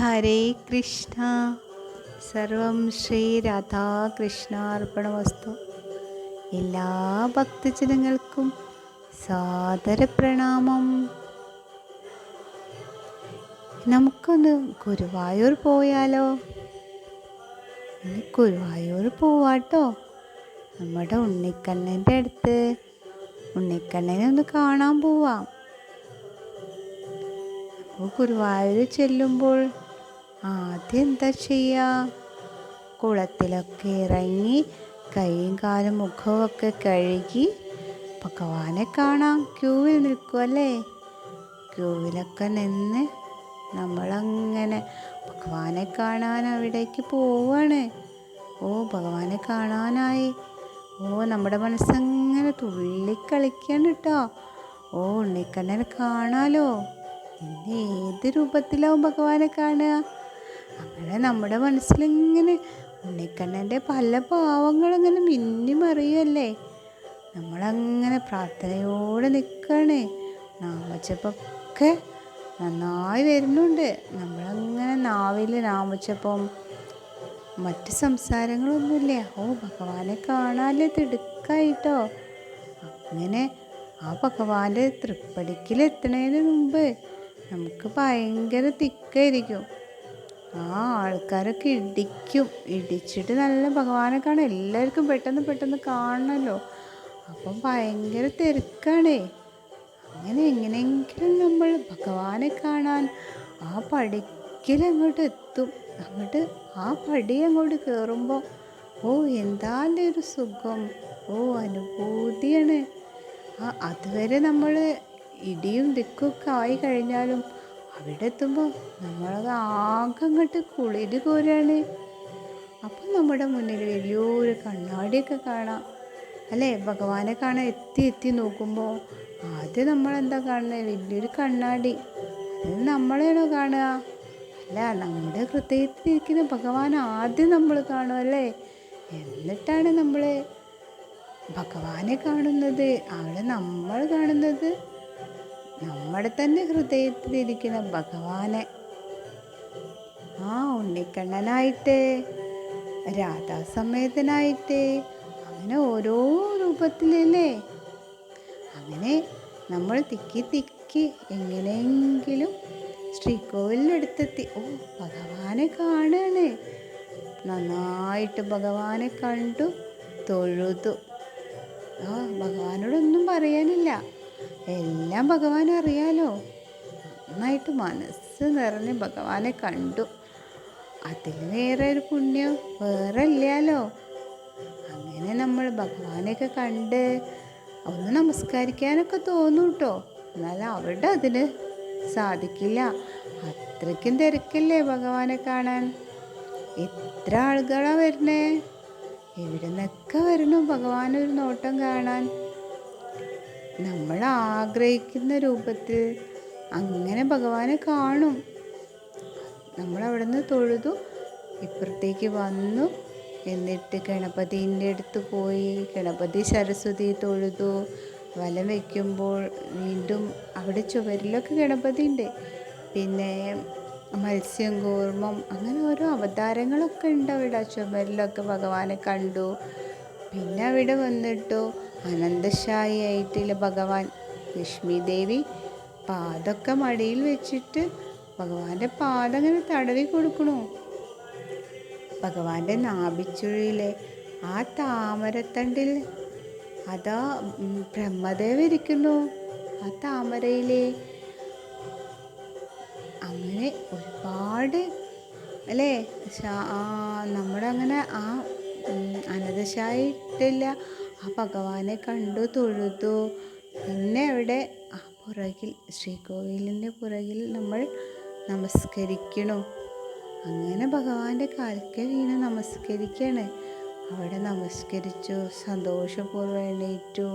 ഹരേ കൃഷ്ണ. സർവം ശ്രീ രാധാകൃഷ്ണാർപ്പണമസ്തു. എല്ലാ ഭക്തജനങ്ങൾക്കും സാദര പ്രണാമം. നമുക്കൊന്ന് ഗുരുവായൂർ പോയാലോ? ഇനി ഗുരുവായൂർ പോവാട്ടോ. നമ്മുടെ ഉണ്ണിക്കണ്ണൻ്റെ അടുത്ത് ഉണ്ണിക്കണ്ണനെ ഒന്ന് കാണാൻ പോവാം. അപ്പോൾ ഗുരുവായൂർ ചെല്ലുമ്പോൾ ആദ്യം എന്താ ചെയ്യുക? കുളത്തിലൊക്കെ ഇറങ്ങി കൈയും കാലും മുഖമൊക്കെ കഴുകി ഭഗവാനെ കാണാം. ക്യൂവിൽ നിൽക്കുമല്ലേ? ക്യൂവിലൊക്കെ നിന്ന് നമ്മളങ്ങനെ ഭഗവാനെ കാണാൻ അവിടേക്ക് പോവാണ്. ഭഗവാനെ കാണാനായി. നമ്മുടെ മനസ്സങ്ങനെ തുള്ളിക്കളിക്കാണ് കേട്ടോ. ഉണ്ണിക്കണ്ണനെ കാണാലോ. ഇന്ന് ഏത് രൂപത്തിലാവും ഭഗവാനെ കാണുക? അങ്ങനെ നമ്മുടെ മനസ്സിലിങ്ങനെ ഉണ്ണിക്കണ്ണൻ്റെ പല ഭാവങ്ങളിങ്ങനെ മിന്നി മറിയല്ലേ. നമ്മളങ്ങനെ പ്രാർത്ഥനയോടെ നിൽക്കുകയാണ്. നാമജപമൊക്കെ നന്നായി വരുന്നുണ്ട്. നമ്മളങ്ങനെ നാവിൽ നാമജപം, മറ്റ് സംസാരങ്ങളൊന്നുമില്ല. ഭഗവാനെ കാണാല്ലേ തിടുക്കായിട്ടോ. അങ്ങനെ ആ ഭഗവാന്റെ തൃപ്പടിക്കലെത്തണതിന് മുമ്പ് നമുക്ക് ഭയങ്കര തിക്കായിരിക്കും. ആൾക്കാരൊക്കെ ഇടിച്ചിട്ട് നല്ല ഭഗവാനെ കാണാൻ എല്ലാവർക്കും പെട്ടെന്ന് കാണണമല്ലോ. അപ്പം ഭയങ്കര തിരക്കാണ്. അങ്ങനെ എങ്ങനെയെങ്കിലും നമ്മൾ ഭഗവാനെ കാണാൻ ആ പടിക്കലങ്ങോട്ട് എത്തും. ആ പടി അങ്ങോട്ട് കയറുമ്പോൾ എന്താല്ലേ ഒരു സുഖം, അനുഭൂതിയാണ്. അതുവരെ നമ്മൾ ഇടിയും ദിക്കൊക്കെ ആയി കഴിഞ്ഞാലും അവിടെ എത്തുമ്പോൾ നമ്മളത് ആകെ അങ്ങോട്ട് കുളിര് കോരാണ്. അപ്പം നമ്മുടെ മുന്നിൽ വലിയൊരു കണ്ണാടിയൊക്കെ കാണാം അല്ലേ? ഭഗവാനെ കാണാൻ എത്തി നോക്കുമ്പോൾ ആദ്യം നമ്മളെന്താ കാണുന്നത്? വലിയൊരു കണ്ണാടി. അത് നമ്മളെയാണോ കാണുക? അല്ല, നമ്മുടെ ഹൃദയത്തിലിരിക്കുന്ന ഭഗവാൻ ആദ്യം നമ്മൾ കാണുമല്ലേ. എന്നിട്ടാണ് നമ്മൾ ഭഗവാനെ കാണുന്നത്. അവിടെ നമ്മൾ കാണുന്നത് നമ്മുടെ തന്നെ ഹൃദയത്തിലിരിക്കുന്ന ഭഗവാനെ. ഉണ്ണിക്കണ്ണനായിട്ട്, രാധാസമേതനായിട്ട്, അങ്ങനെ ഓരോ രൂപത്തിലല്ലേ. അങ്ങനെ നമ്മൾ തിക്കി എങ്ങനെയെങ്കിലും ശ്രീകോവിലിനടുത്തെത്തി. ഭഗവാനെ കാണാണ്. നന്നായിട്ട് ഭഗവാനെ കണ്ടു, തൊഴുതു. ഭഗവാനോടൊന്നും പറയാനില്ല, എല്ലാം ഭഗവാൻ അറിയാലോ. നന്നായിട്ട് മനസ്സ് നിറഞ്ഞ് ഭഗവാനെ കണ്ടു. അതിൽ വേറെ ഒരു പുണ്യം വേറെ ഇല്ലല്ലോ. അങ്ങനെ നമ്മൾ ഭഗവാനെയൊക്കെ കണ്ട് ഒന്ന് നമസ്കരിക്കാനൊക്കെ തോന്നും കേട്ടോ. എന്നാൽ അവിടെ അതിന് സാധിക്കില്ല. അത്രയ്ക്കും തിരക്കല്ലേ ഭഗവാനെ കാണാൻ. എത്ര ആളുകളാണ് വരുന്നേ, എവിടെ നിന്നൊക്കെ വരണു ഭഗവാനൊരു നോട്ടം കാണാൻ. നമ്മൾ ആഗ്രഹിക്കുന്ന രൂപത്തിൽ അങ്ങനെ ഭഗവാനെ കാണും. നമ്മളവിടെ നിന്ന് തൊഴുതു ഇപ്പുറത്തേക്ക് വന്നു. എന്നിട്ട് ഗണപതിൻ്റെ അടുത്ത് പോയി ഗണപതി സരസ്വതി തൊഴുതു. വലം വയ്ക്കുമ്പോൾ വീണ്ടും അവിടെ ചുവരിലൊക്കെ ഗണപതി ഉണ്ട്. പിന്നെ മത്സ്യം, കൂർമ്മം, അങ്ങനെ ഓരോ അവതാരങ്ങളൊക്കെ ഉണ്ട് അവിടെ. ചുമരിലൊക്കെ ഭഗവാനെ കണ്ടു. പിന്നെ അവിടെ വന്നിട്ടു അനന്തശായി ആയിട്ടുള്ള ഭഗവാൻ ലക്ഷ്മി ദേവി പാദമൊക്കെ മടിയിൽ വെച്ചിട്ട് ഭഗവാന്റെ പാദം അങ്ങനെ തടവി കൊടുക്കണു. ഭഗവാന്റെ നാഭിച്ചുഴിയിലെ ആ താമരത്തണ്ടിൽ അതാ ബ്രഹ്മദേവ ഇരിക്കുന്നു. ആ താമരയിലെ അങ്ങനെ ഒരുപാട് അല്ലേ നമ്മളങ്ങനെ ആ അനന്തശായിട്ടില്ല ആ ഭഗവാനെ കണ്ടു, തൊഴുതു. പിന്നെ അവിടെ ആ പുറകിൽ ശ്രീകോവിലിൻ്റെ പുറകിൽ നമ്മൾ നമസ്കരിക്കണു. അങ്ങനെ ഭഗവാന്റെ കാൽക്കൽ വീണ് നമസ്കരിക്കുകയാണ്. അവിടെ നമസ്കരിച്ചു, സന്തോഷപൂർവ്വം എണീറ്റു.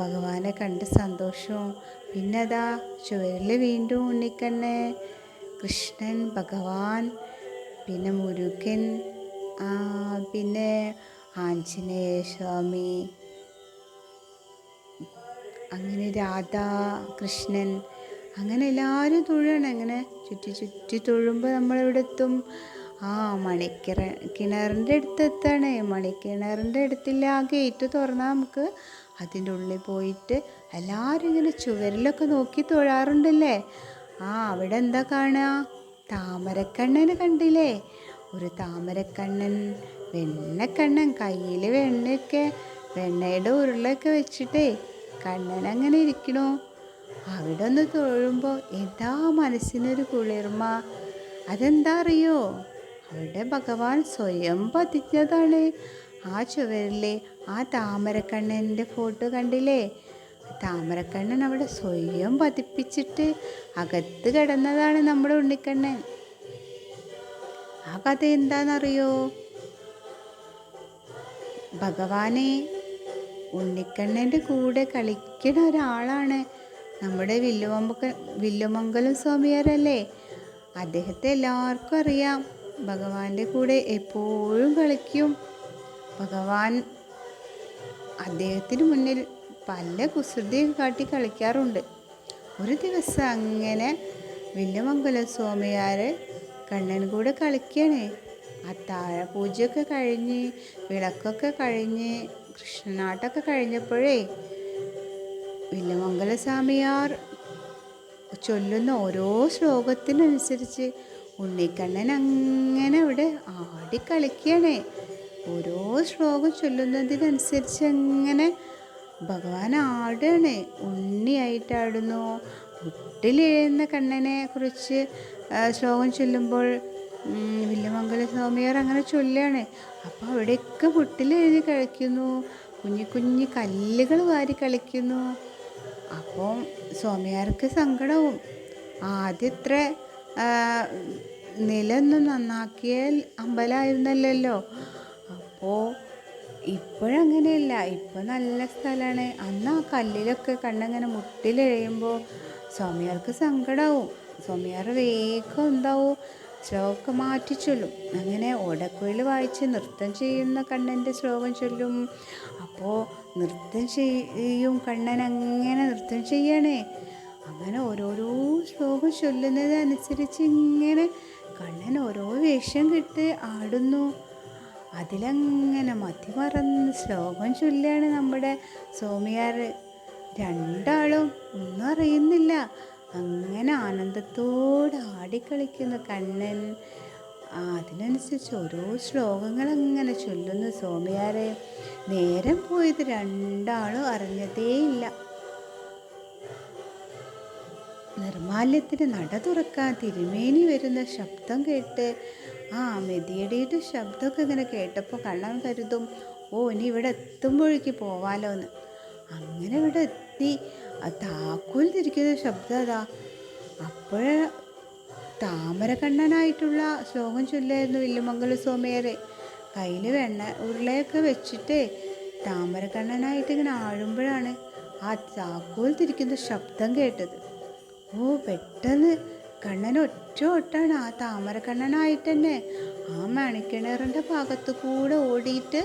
ഭഗവാനെ കണ്ട് സന്തോഷവും. പിന്നെ അതാ ചുവരിൽ വീണ്ടും ഉണ്ണിക്കണ്ണൻ, കൃഷ്ണൻ, ഭഗവാൻ, പിന്നെ മുരുകൻ, പിന്നെ ആഞ്ജനേയ സ്വാമി, അങ്ങനെ രാധാ, കൃഷ്ണൻ, അങ്ങനെ എല്ലാവരും തൊഴുകയാണ്. അങ്ങനെ ചുറ്റി ചുറ്റി തൊഴുമ്പോൾ നമ്മളിവിടെ എത്തും. ആ കിണറിൻ്റെ അടുത്തെത്താണ്. മണിക്കിണറിൻ്റെ അടുത്തില്ല ആ ഗേറ്റ് തുറന്നാൽ നമുക്ക് അതിൻ്റെ ഉള്ളിൽ പോയിട്ട് എല്ലാവരും ഇങ്ങനെ ചുവരിലൊക്കെ നോക്കി തൊഴാറുണ്ടല്ലേ. അവിടെ എന്താ കാണുക? താമരക്കണ്ണന് കണ്ടില്ലേ? ഒരു താമരക്കണ്ണൻ, വെണ്ണക്കണ്ണൻ, കയ്യിൽ വെണ്ണയുടെ ഉരുളയൊക്കെ വെച്ചിട്ടേ കണ്ണൻ അങ്ങനെ ഇരിക്കണു. അവിടെ ഒന്ന് തൊഴുമ്പോൾ എന്താ മനസ്സിനൊരു കുളിർമ. അതെന്താ അറിയോ? അവിടെ ഭഗവാൻ സ്വയം പതിഞ്ഞതാണ്. ആ ചുവരിലെ ആ താമരക്കണ്ണൻ്റെ ഫോട്ടോ കണ്ടില്ലേ? താമരക്കണ്ണൻ അവിടെ സ്വയം പതിപ്പിച്ചിട്ട് അകത്ത് കിടന്നതാണ് നമ്മുടെ ഉണ്ണിക്കണ്ണൻ. ആ കഥ എന്താണെന്നറിയോ? ഭഗവാനെ ഉണ്ണിക്കണ്ണൻ്റെ കൂടെ കളിക്കുന്ന ഒരാളാണ് നമ്മുടെ വില്ലുമംഗലം സ്വാമിയാരല്ലേ. അദ്ദേഹത്തെ എല്ലാവർക്കും അറിയാം. ഭഗവാന്റെ കൂടെ എപ്പോഴും കളിക്കും. ഭഗവാൻ അദ്ദേഹത്തിന് മുന്നിൽ പല കുസൃതിയൊക്കെ കാട്ടി കളിക്കാറുണ്ട്. ഒരു ദിവസം അങ്ങനെ വില്ലുമംഗലം സ്വാമിയാർ കണ്ണൻ കൂടെ കളിക്കണേ. അത്താഴ പൂജയൊക്കെ കഴിഞ്ഞ് വിളക്കൊക്കെ കഴിഞ്ഞ് കൃഷ്ണനാട്ടൊക്കെ കഴിഞ്ഞപ്പോഴേ വില്ലുമംഗല സ്വാമിയാർ ചൊല്ലുന്ന ഓരോ ശ്ലോകത്തിനനുസരിച്ച് ഉണ്ണിക്കണ്ണൻ അങ്ങനെ അവിടെ ആടിക്കളിക്കണേ. ഓരോ ശ്ലോകം ചൊല്ലുന്നതിനനുസരിച്ച് അങ്ങനെ ഭഗവാൻ ആടുകയാണ്. ഉണ്ണിയായിട്ടാടുന്നു. മുട്ടിലെഴുന്ന കണ്ണനെ കുറിച്ച് ശ്ലോകം ചൊല്ലുമ്പോൾ വില്ലുമംഗല സ്വാമിയാർ അങ്ങനെ ചൊല്ലുകയാണ്. അപ്പോൾ അവിടെയൊക്കെ മുട്ടിലെഴുതി കളിക്കുന്നു. കുഞ്ഞു കുഞ്ഞു കല്ലുകൾ വാരി കളിക്കുന്നു. അപ്പം സ്വാമിയാർക്ക് സങ്കടവും. ആദ്യം ഇത്ര നിലൊന്നും നന്നാക്കിയാൽ അമ്പലമായിരുന്നല്ലോ. അപ്പോൾ ഇപ്പോഴങ്ങനെയല്ല. ഇപ്പോൾ നല്ല സ്ഥലമാണ്. അന്ന് ആ കല്ലിലൊക്കെ കണ്ണങ്ങനെ മുട്ടിലെഴിയുമ്പോൾ സ്വാമിയാർക്ക് സങ്കടമാവും. സ്വാമിയാർ വേഗം എന്താവും ശ്ലോകമൊക്കെ മാറ്റി ചൊല്ലും. അങ്ങനെ ഓടക്കുഴൽ വായിച്ച് നൃത്തം ചെയ്യുന്ന കണ്ണൻ്റെ ശ്ലോകം ചൊല്ലും. അപ്പോൾ നൃത്തം ചെയ്യും കണ്ണൻ. അങ്ങനെ നൃത്തം ചെയ്യണേ. അങ്ങനെ ഓരോരോ ശ്ലോകം ചൊല്ലുന്നതനുസരിച്ച് ഇങ്ങനെ കണ്ണൻ ഓരോ വേഷം കിട്ട് ആടുന്നു. അതിലങ്ങനെ മതിമറന്ന് ശ്ലോകം ചൊല്ലുകയാണ് നമ്മുടെ സ്വാമിയാർ. രണ്ടാളും ഒന്നും അറിയുന്നില്ല. അങ്ങനെ ആനന്ദത്തോടെ ആടിക്കളിക്കുന്നു കണ്ണൻ. അതിനനുസരിച്ച് ഓരോ ശ്ലോകങ്ങൾ അങ്ങനെ ചൊല്ലുന്നു സ്വാമിയാരെ. നേരം പോയത് രണ്ടാളും അറിഞ്ഞതേയില്ല. നിർമാല്യത്തിന് നട തുറക്കാൻ തിരുമേനി വരുന്ന ശബ്ദം കേട്ട് മെതിയടിയുടെ ശബ്ദമൊക്കെ ഇങ്ങനെ കേട്ടപ്പോൾ കണ്ണൻ കരുതും, ഇനി ഇവിടെ എത്തുമ്പോഴേക്ക് പോവാലോ എന്ന്. അങ്ങനെ ഇവിടെ എത്തി. താക്കോൽ തിരിക്കുന്ന ശബ്ദം അതാ. അപ്പോഴേ താമരക്കണ്ണനായിട്ടുള്ള ശ്ലോകം ചൊല്ലായിരുന്നു വില്ലുമംഗല സ്വാമിയാരെ. കയ്യിൽ ഉരുളയൊക്കെ വെച്ചിട്ട് താമരക്കണ്ണനായിട്ട് ഇങ്ങനെ ആഴുമ്പോഴാണ് ആ താക്കോൽ തിരിക്കുന്ന ശബ്ദം കേട്ടത്. പെട്ടെന്ന് കണ്ണൻ ഒറ്റ ഓട്ടാണ്. ആ താമരക്കണ്ണനായിട്ട് തന്നെ ആ മണിക്കിണറിൻ്റെ ഭാഗത്ത് കൂടെ ഓടിയിട്ട്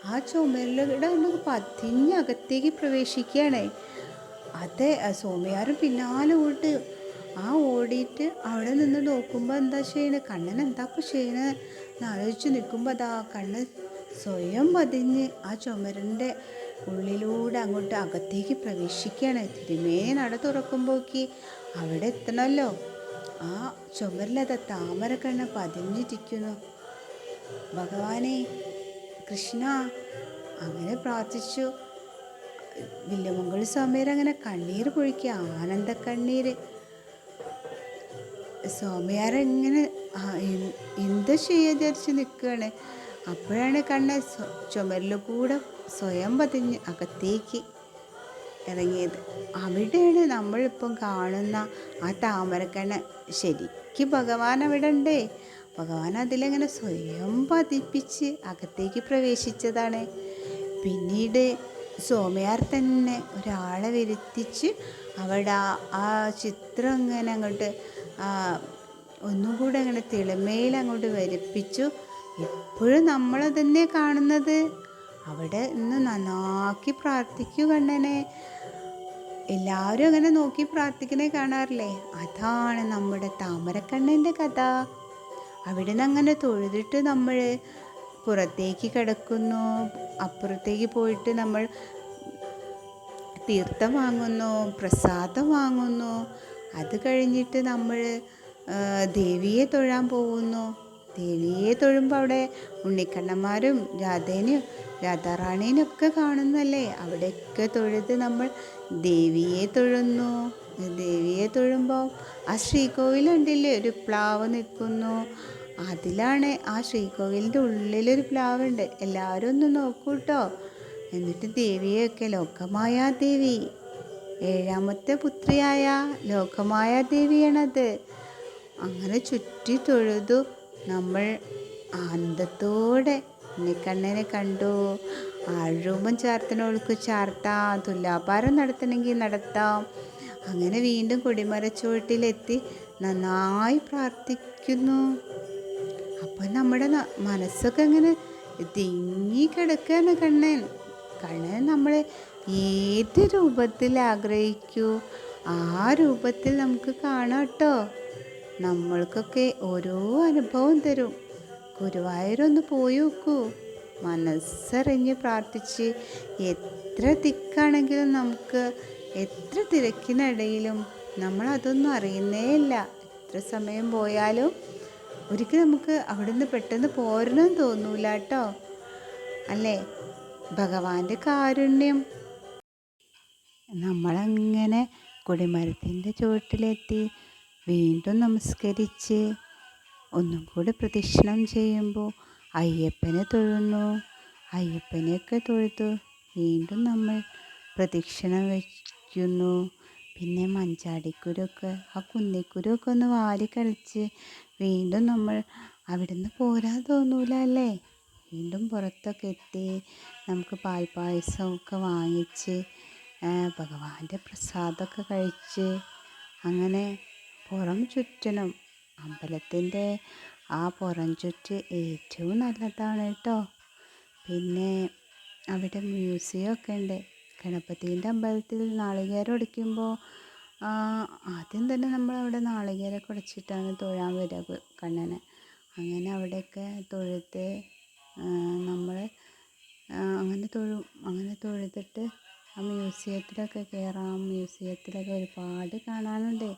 ആ ചുമരിലൂടെ ഒന്ന് പതിഞ്ഞ് അകത്തേക്ക് പ്രവേശിക്കുകയാണ്. അതെ, സ്വാമിയാരും പിന്നാലെ ഓടിയിട്ട് അവിടെ നിന്ന് നോക്കുമ്പോൾ എന്താ ചെയ്യണത്, കണ്ണൻ എന്താ ഇപ്പോൾ ചെയ്യണത് എന്നാലോചിച്ച് നിൽക്കുമ്പോൾ അതാ കണ്ണൻ സ്വയം പതിഞ്ഞ് ആ ചുമരിൻ്റെ ഉള്ളിലൂടെ അങ്ങോട്ട് അകത്തേക്ക് പ്രവേശിക്കുകയാണ്. തിരുമേനി നട തുറക്കുമ്പോഴേക്ക് അവിടെ എത്തണമല്ലോ. ആ ചുമരിലത് താമരക്കണ്ണൻ പതിഞ്ഞിരിക്കുന്നു. ഭഗവാനെ കൃഷ്ണ അങ്ങനെ പ്രാർത്ഥിച്ചു. വില്ലുമംഗല സ്വാമിയാർ അങ്ങനെ കണ്ണീർ പൊഴിക്കുക, ആനന്ദ കണ്ണീര്. സ്വാമിയാരെങ്ങനെ എന്താ ചെയ്യാൻ വിചാരിച്ച് നിൽക്കുകയാണ്. അപ്പോഴാണ് കണ്ണൻ ചുമരിൽ കൂടെ സ്വയം പതിഞ്ഞ് അകത്തേക്ക് ഇറങ്ങിയത്. അവിടെയാണ് നമ്മളിപ്പം കാണുന്ന ആ താമരക്കണ്ണൻ. ശരിക്കും ഭഗവാൻ അവിടെ ഉണ്ടേ. ഭഗവാൻ അതിലെങ്ങനെ സ്വയം പതിപ്പിച്ച് അകത്തേക്ക് പ്രവേശിച്ചതാണ്. പിന്നീട് സ്വാമിയാർ തന്നെ ഒരാളെ വരുത്തിച്ച് അവിടെ ആ ചിത്രം ഇങ്ങനെ അങ്ങോട്ട് ഒന്നും കൂടെ അങ്ങനെ തെളിമയിൽ അങ്ങോട്ട് വരപ്പിച്ചു. ഇപ്പോഴും നമ്മളതന്നെ കാണുന്നത്. അവിടെ ഇന്ന് നന്നാക്കി പ്രാർത്ഥിക്കൂ കണ്ണനെ. എല്ലാവരും അങ്ങനെ നോക്കി പ്രാർത്ഥിക്കണേ കാണാറില്ലേ? അതാണ് നമ്മുടെ താമരക്കണ്ണൻ്റെ കഥ. അവിടെ നിന്ന് അങ്ങനെ തൊഴുതിട്ട് നമ്മൾ പുറത്തേക്ക് കിടക്കുന്നു. അപ്പുറത്തേക്ക് പോയിട്ട് നമ്മൾ തീർത്ഥം വാങ്ങുന്നു, പ്രസാദം വാങ്ങുന്നു. അത് കഴിഞ്ഞിട്ട് നമ്മൾ ദേവിയെ തൊഴാൻ പോകുന്നു. ദേവിയെ തൊഴുമ്പോൾ അവിടെ ഉണ്ണിക്കണ്ണന്മാരും രാധാറാണീനും ഒക്കെ കാണുന്നല്ലേ. അവിടെയൊക്കെ തൊഴുത് നമ്മൾ ദേവിയെ തൊഴുന്നു. ദേവിയെ തൊഴുമ്പോൾ ആ ശ്രീകോവിലുണ്ടല്ലേ, ഒരു പ്ലാവ് നിൽക്കുന്നു. അതിലാണ് ആ ശ്രീകോവിലിൻ്റെ ഉള്ളിലൊരു പ്ലാവുണ്ട്. എല്ലാവരും ഒന്ന് നോക്കൂ കേട്ടോ. എന്നിട്ട് ദേവിയൊക്കെ ലോകമായാദേവി, 7ാമത്തെ പുത്രിയായ ലോകമായാദേവിയാണത്. അങ്ങനെ ചുറ്റി തൊഴുതു നമ്മൾ ആനന്ദത്തോടെ ഉണ്ണിക്കണ്ണനെ കണ്ടു. ആഴൂപം ചാർത്തണവൾക്ക് ചാർത്താം, തുലാഭാരം നടത്തണമെങ്കിൽ നടത്താം. അങ്ങനെ വീണ്ടും കൊടിമരച്ചുവട്ടിലെത്തി നന്നായി പ്രാർത്ഥിക്കുന്നു. അപ്പം നമ്മുടെ മനസ്സൊക്കെ ഇങ്ങനെ തിങ്ങി കിടക്കുകയാണ്. കണ്ണൻ നമ്മളെ ഏത് രൂപത്തിൽ ആഗ്രഹിക്കൂ ആ രൂപത്തിൽ നമുക്ക് കാണാം കേട്ടോ. നമ്മൾക്കൊക്കെ ഓരോ അനുഭവം തരും. ഗുരുവായൂരൊന്ന് പോയി നോക്കൂ. മനസ്സറിഞ്ഞ് പ്രാർത്ഥിച്ച് എത്ര ദിക്കാണെങ്കിലും നമുക്ക്, എത്ര തിരക്കിനിടയിലും നമ്മളതൊന്നും അറിയുന്നേ ഇല്ല. എത്ര സമയം പോയാലും ഒരിക്കലും നമുക്ക് അവിടുന്ന് പെട്ടെന്ന് പോരണമെന്ന് തോന്നൂല കേട്ടോ. അല്ലേ? ഭഗവാന്റെ കാരുണ്യം. നമ്മളങ്ങനെ കൊടിമരത്തിൻ്റെ ചുവട്ടിലെത്തി വീണ്ടും നമസ്കരിച്ച് ഒന്നും കൂടി പ്രദക്ഷിണം ചെയ്യുമ്പോൾ അയ്യപ്പനെ തൊഴുന്നു. അയ്യപ്പനെയൊക്കെ തൊഴുതു വീണ്ടും നമ്മൾ പ്രദക്ഷിണം വയ്ക്കുന്നു. പിന്നെ മഞ്ചാടിക്കുരുവൊക്കെ, ആ കുന്നിക്കുരുവൊക്കെ ഒന്ന് വാരി കളിച്ച് വീണ്ടും നമ്മൾ അവിടുന്ന് പോരാൻ തോന്നൂല അല്ലേ. വീണ്ടും പുറത്തൊക്കെ എത്തി നമുക്ക് പാൽപ്പായസമൊക്കെ വാങ്ങിച്ച് ഭഗവാന്റെ പ്രസാദമൊക്കെ കഴിച്ച് അങ്ങനെ പുറം ചുറ്റണം. അമ്പലത്തിൻ്റെ ആ പുറം ചുറ്റ് ഏറ്റവും നല്ലതാണ് കേട്ടോ. പിന്നെ അവിടെ മ്യൂസിയമൊക്കെ ഉണ്ട്. ഗണപതീൻ്റെ അമ്പലത്തിൽ നാളികേരം ഉടയ്ക്കുമ്പോൾ ആദ്യം തന്നെ നമ്മളവിടെ നാളികേരമൊക്കെ ഉടച്ചിട്ടാണ് തൊഴാൻ വരിക കണ്ണനെ. അങ്ങനെ അവിടെയൊക്കെ തൊഴുത് നമ്മൾ അങ്ങനെ തൊഴുതിട്ട് ആ മ്യൂസിയത്തിലൊക്കെ കയറാം. മ്യൂസിയത്തിലൊക്കെ ഒരുപാട് കാണാനുണ്ട്.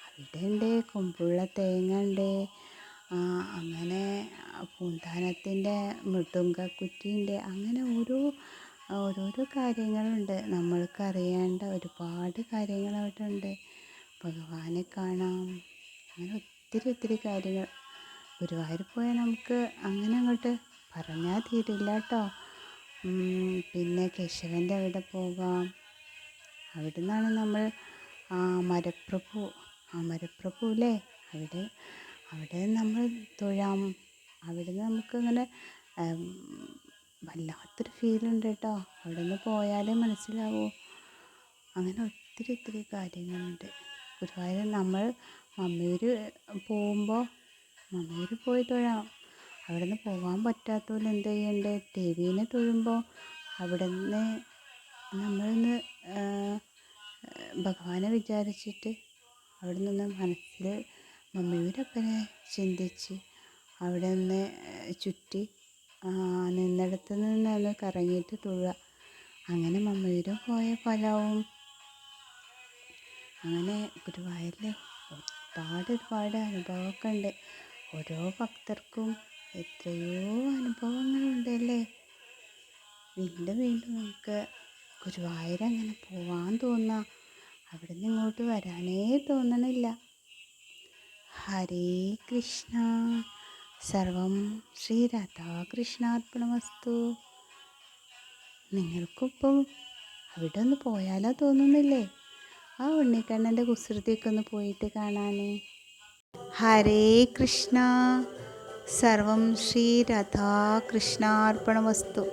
അവിടെ ഉണ്ട് കൊമ്പുള്ള തേങ്ങ ഉണ്ട്, അങ്ങനെ പൂന്താനത്തിൻ്റെ മുട്ടുങ്കക്കുറ്റിയുണ്ട്. അങ്ങനെ ഓരോരോ കാര്യങ്ങളുണ്ട്. നമ്മൾക്ക് അറിയേണ്ട ഒരുപാട് കാര്യങ്ങൾ അവിടെ ഉണ്ട്. ഭഗവാനെ കാണാം. അങ്ങനെ ഒത്തിരി കാര്യങ്ങൾ. ഗുരുവായൂർ പോയാൽ നമുക്ക് അങ്ങനെ അങ്ങോട്ട് പറഞ്ഞാൽ തീരില്ല കേട്ടോ. പിന്നെ കേശവൻ്റെ അവിടെ പോകാം. അവിടെ നിന്നാണ് നമ്മൾ മരപ്രഭു അല്ലേ, അവിടെ നമ്മൾ തൊഴാം. അവിടെ നിന്ന് നമുക്കിങ്ങനെ വല്ലാത്തൊരു ഫീലുണ്ട് കേട്ടോ. അവിടെ നിന്ന് പോയാലേ മനസ്സിലാവൂ. അങ്ങനെ ഒത്തിരി കാര്യങ്ങളുണ്ട് ഗുരുവായൂർ. നമ്മൾ മമ്മിയൂർ പോകുമ്പോൾ മമ്മിയൂർ പോയി തൊഴാം. അവിടെ നിന്ന് പോകാൻ പറ്റാത്തവർ എന്ത് ചെയ്യണ്ടേ, ദേവീനെ തൊഴുമ്പോൾ അവിടെ നിന്ന് നമ്മളൊന്ന് ഭഗവാനെ വിചാരിച്ചിട്ട് അവിടെ നിന്ന് മനസ്സിൽ മമ്മിയൂരപ്പനെ ചിന്തിച്ച് അവിടെ നിന്ന് ചുറ്റി നിന്നിടത്ത് നിന്ന് കറങ്ങിയിട്ട് തൊഴുക. അങ്ങനെ മമ്മിയൂരും പോയ ഫലവും. അങ്ങനെ ഗുരുവായൂരിൽ ഒരുപാട് അനുഭവമൊക്കെ ഉണ്ട്. ഓരോ ഭക്തർക്കും എത്രയോ അനുഭവങ്ങളുണ്ടല്ലേ. വീണ്ടും നമുക്ക് ഗുരുവായൂർ അങ്ങനെ പോവാൻ തോന്നുക. അവിടെ നിന്ന് ഇങ്ങോട്ട് വരാനേ തോന്നണില്ല. ഹരേ കൃഷ്ണ. സർവം ശ്രീ രാധാകൃഷ്ണാർപ്പണമസ്തു. നിങ്ങൾക്കിപ്പം അവിടെ ഒന്ന് പോയാലോ തോന്നുന്നില്ലേ? ആ ഉണ്ണിക്കണ്ണൻ്റെ കുസൃതിയൊക്കെ ഒന്ന് പോയിട്ട് കാണാൻ. ഹരേ കൃഷ്ണ. സർവം ശ്രീ രാധാകൃഷ്ണാർപ്പണമസ്തു.